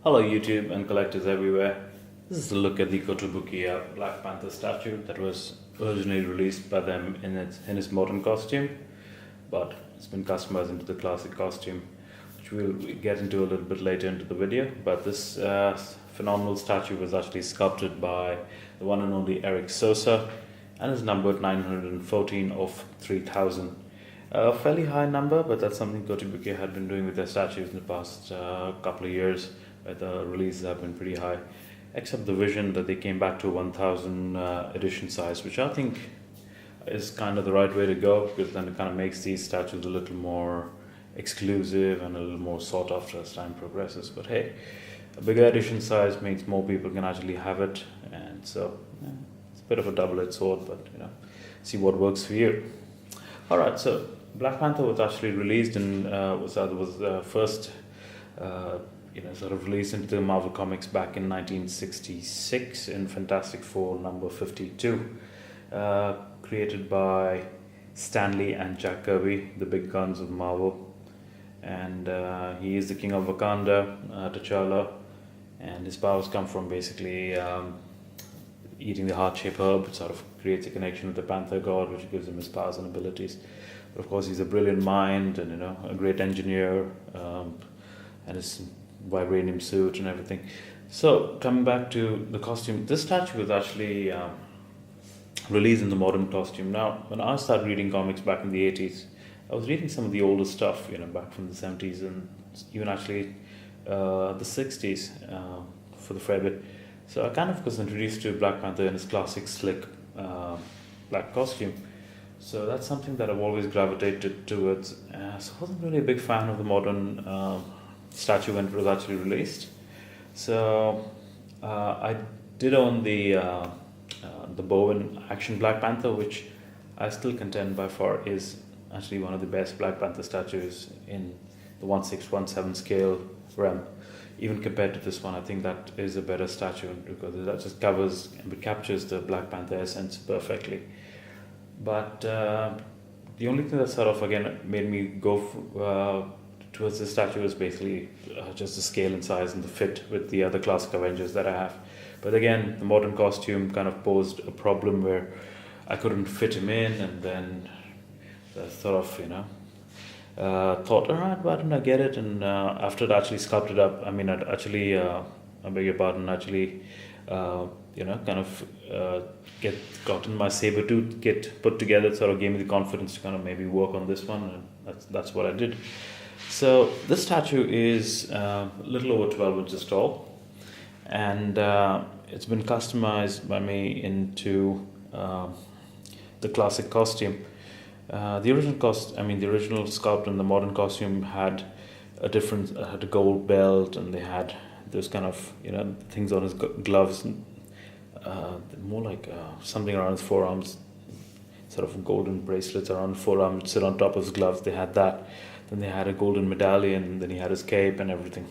Hello YouTube and collectors everywhere. This is a look at the Kotobukiya Black Panther statue that was originally released by them in its modern costume, but it's been customized into the classic costume, which we'll get into a little bit later into the video. But this phenomenal statue was actually sculpted by the one and only Erick Sosa and is numbered 914 of 3000. A fairly high number, but that's something Kotobukiya had been doing with their statues in the past couple of years, where the releases have been pretty high, except the vision that they came back to 1000 edition size, which I think is kind of the right way to go, because then it kind of makes these statues a little more exclusive and a little more sought after as time progresses. But hey, a bigger edition size means more people can actually have it, and so it's a bit of a double-edged sword, but see what works for you. Alright, so Black Panther was actually released in was the first sort of released into the Marvel Comics back in 1966 in Fantastic Four number 52, created by Stan Lee and Jack Kirby, the big guns of Marvel. And he is the king of Wakanda, T'Challa, and his powers come from basically eating the heart-shaped herb, which sort of creates a connection with the Panther god, which gives him his powers and abilities. But of course, he's a brilliant mind and a great engineer, and his vibranium suit and everything. So coming back to the costume, this statue was actually released in the modern costume. Now, when I started reading comics back in the 80s, I was reading some of the older stuff, back from the 70s and even actually the 60s for the fair bit. So I kind of was introduced to Black Panther in his classic slick black costume. So that's something that I've always gravitated towards. So I wasn't really a big fan of the modern statue when it was actually released. So I did own the Bowen Action Black Panther, which I still contend by far is actually one of the best Black Panther statues in the 1/6/17 scale realm. Even compared to this one, I think that is a better statue because that just covers and captures the Black Panther essence perfectly. But the only thing that sort of again made me go towards this statue is basically just the scale and size and the fit with the other classic Avengers that I have. But again, the modern costume kind of posed a problem where I couldn't fit him in, and then sort of thought, alright, why didn't I get it? And after it actually sculpted up, I'd actually, I beg your pardon, actually, gotten my saber tooth kit put together. It sort of gave me the confidence to kind of maybe work on this one, and that's what I did. So this statue is a little over 12 inches tall, and it's been customized by me into the classic costume. The original sculpt and the modern costume had had a gold belt, and they had those kind of things on his gloves, more like something around his forearms, sort of golden bracelets around his forearm which sit on top of his gloves. They had that. Then they had a golden medallion, and then he had his cape and everything.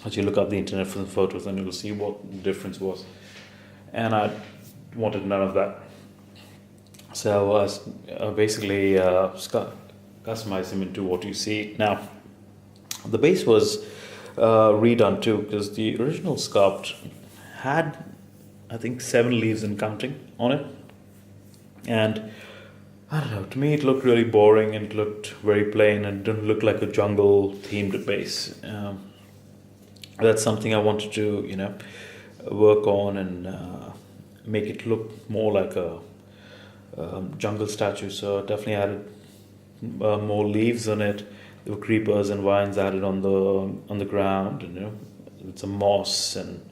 As you look up the internet for some photos, and you'll see what the difference was. And I wanted none of that. So I basically customized him into what you see now. The base was redone too, because the original sculpt had, I think, 7 leaves and counting on it. And I don't know, to me it looked really boring and it looked very plain and didn't look like a jungle themed base. That's something I wanted to, work on and make it look more like a jungle statue. So I definitely added more leaves on it. There were creepers and vines added on the ground, and with some moss and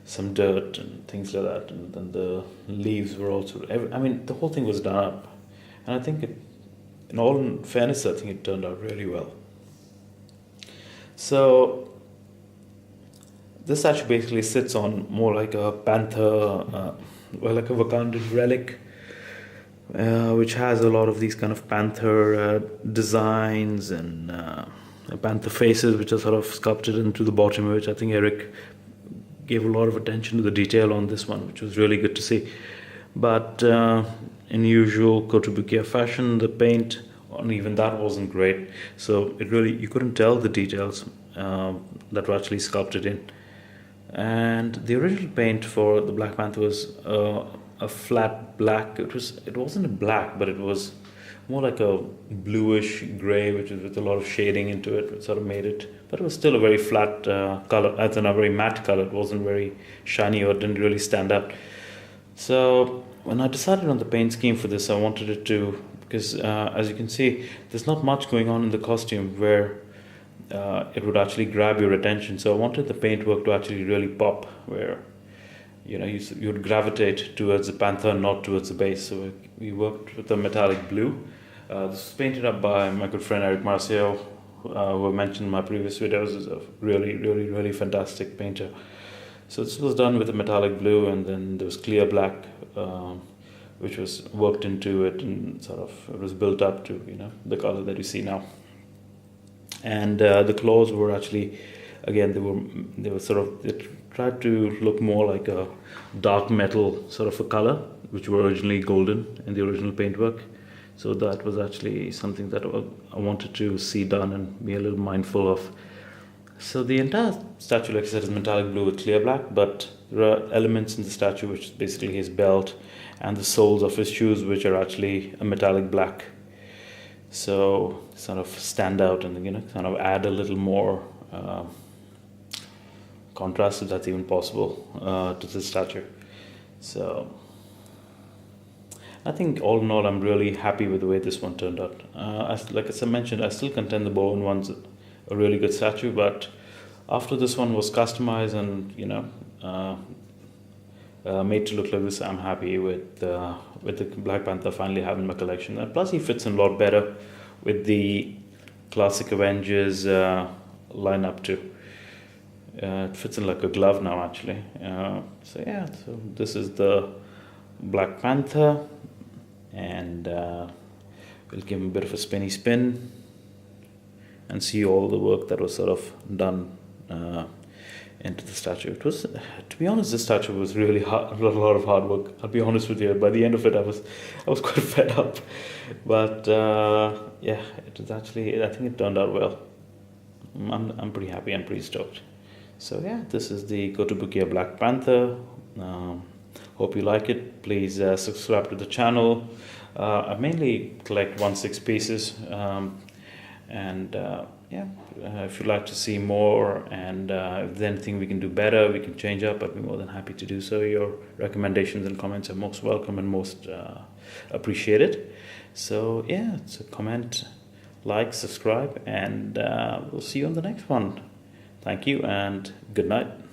some dirt and things like that. And then the leaves were also. The whole thing was done up, and I think in all fairness, I think it turned out really well. So this statue basically sits on more like a panther, like a Wakandan relic. Which has a lot of these kind of panther designs and panther faces, which are sort of sculpted into the bottom, which I think Erick gave a lot of attention to the detail on this one, which was really good to see. But in usual Kotobukiya fashion, the paint on even that wasn't great, so you couldn't tell the details that were actually sculpted in. And the original paint for the Black Panther was a flat black. It wasn't a black, but it was more like a bluish gray, which is with a lot of shading into it, which sort of made it. But it was still a very flat color, as in a very matte color. It wasn't very shiny or didn't really stand out. So when I decided on the paint scheme for this, I wanted it to, because as you can see, there's not much going on in the costume where it would actually grab your attention. So I wanted the paintwork to actually really pop, where you would gravitate towards the Panther, not towards the base. So we worked with a metallic blue. This was painted up by my good friend Erick, who I mentioned in my previous videos, is a really fantastic painter. So this was done with a metallic blue, and then there was clear black, which was worked into it, and sort of it was built up to the color that you see now. And the claws were actually, again, they tried to look more like a dark metal sort of a color, which were originally golden in the original paintwork. So that was actually something that I wanted to see done and be a little mindful of. So the entire statue, like I said, is metallic blue with clear black, but there are elements in the statue, which is basically his belt and the soles of his shoes, which are actually a metallic black. So sort of stand out and kind of add a little more contrast, if that's even possible, to the statue. So I think all in all, I'm really happy with the way this one turned out. As I mentioned, I still contend the Bowen one's a really good statue, but after this one was customized and made to look like this, I'm happy with the Black Panther finally having in my collection. And plus, he fits in a lot better with the classic Avengers lineup too. It fits in like a glove now, actually. So this is the Black Panther, and we'll give him a bit of a spinny spin and see all the work that was sort of done into the statue. It was, to be honest, this statue was really hard, a lot of hard work. I'll be honest with you. By the end of it, I was quite fed up. But it was actually, I think it turned out well. I'm pretty happy. I'm pretty stoked. So this is the Kotobukiya Black Panther. Hope you like it. Please subscribe to the channel. I mainly collect 1/6 pieces. If you'd like to see more, and if there's anything we can do better, we can change up, I'd be more than happy to do so. Your recommendations and comments are most welcome and most appreciated. So comment, like, subscribe, and we'll see you on the next one. Thank you and good night.